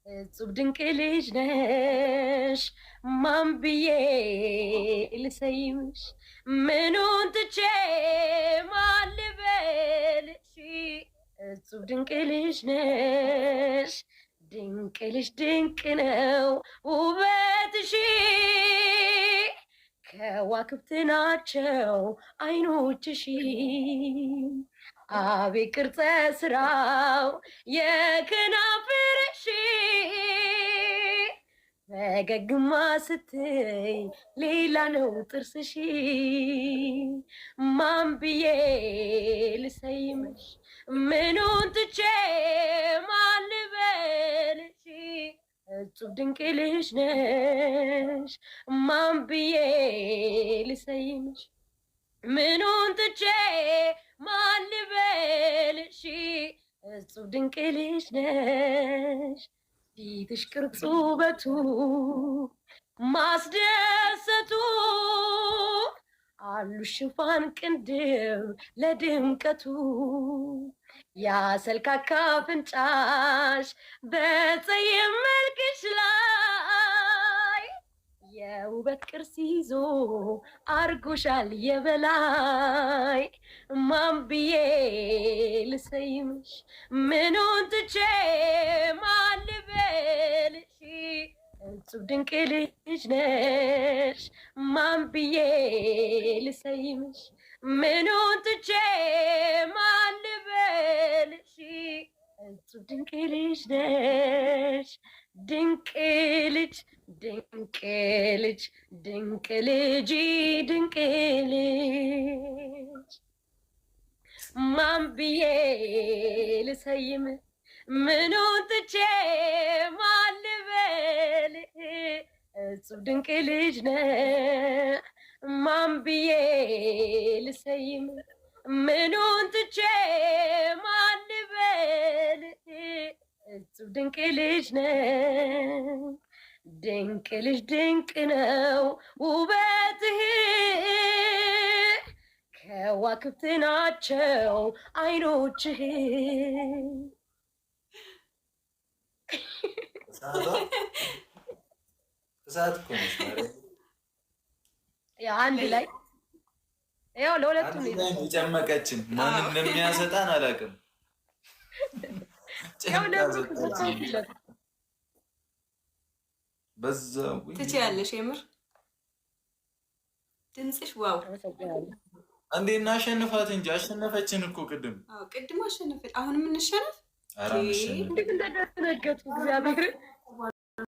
እጹብ ድንቅ ልጅ ነሽ ማን ብዬ ልሰይምሽ ምኑን ትቼ ማን ልበልሽ እጹብ ድንቅ ልጅ ነሽ ድንቅ ልጅ ድንቅ ነው ውበትሽ ከዋክብት ናቸው አይኖችሽ አቤት ቅርጸ ስራው የከናፍርሽ ፈገግማ ስትይ ሌላ ነው ጥርስሽ ማን ብዬ ልሰይምሽ ምኑን ትቼ ማን ልበልሽ እጹብ ድንቅ ልጅ ነሽ ማን ብዬ ልሰይምሽ ምኑን ትቼ ማን ልበልሽ እጹብ ድንቅ ልጅ ነሽ ፊትሽ ቅርጹ ውበቱ ማስደሰቱ አሉ ሽፋን ቅንድብ ለድምቀቱ ያሰልካካ አፍንጫሽ በፀየም መልክሽ ላይ የውበት ቅርስ ይዞ አርጎሻል የበላይ ማን ብዬ ልሰይምሽ ምኑን ትቼ ማን ልበልሽ እጹብ ድንቅ ልጅ ነሽ ማን ብዬ ልሰይምሽ ምኑን ትቼ ማን ልበልሽ እጹብ ድንቅ ልጅ ነሽ ድንቅ ልጅ ድንቅ ልጅ ድንቅ ልጅ ድንቅ ልጅ ማን ብዬ ልሰይም ምኑን ትቼ ማን ልበል እጹብ ድንቅ ልጅ ነህ ማን ብዬ ልሰይም ምኑን ትቼ ማን ልበል እጹብ ድንቅ ልጅ ነህ ድንቅ ልጅ ድንቅ ነው ውበትህ ከዋክብት ናቸው አይኖችህ እሳት እኮ ነሽ ማለት ያው አንድ ላይ ያው ለሁለቱም ጨመቀችን ማን እንደሚያሰጣን አላውቅም በዛው ትችያለሽ የምር ድምፅሽ ዋው አንዴ እናሸንፋት እንጂ አሸነፈችን እኮ ቅድም ቅድም አሸነፈች አሁንም እንሸነፍ አራምሽ እንዴት እንደደረገጡ እግዚአብሔር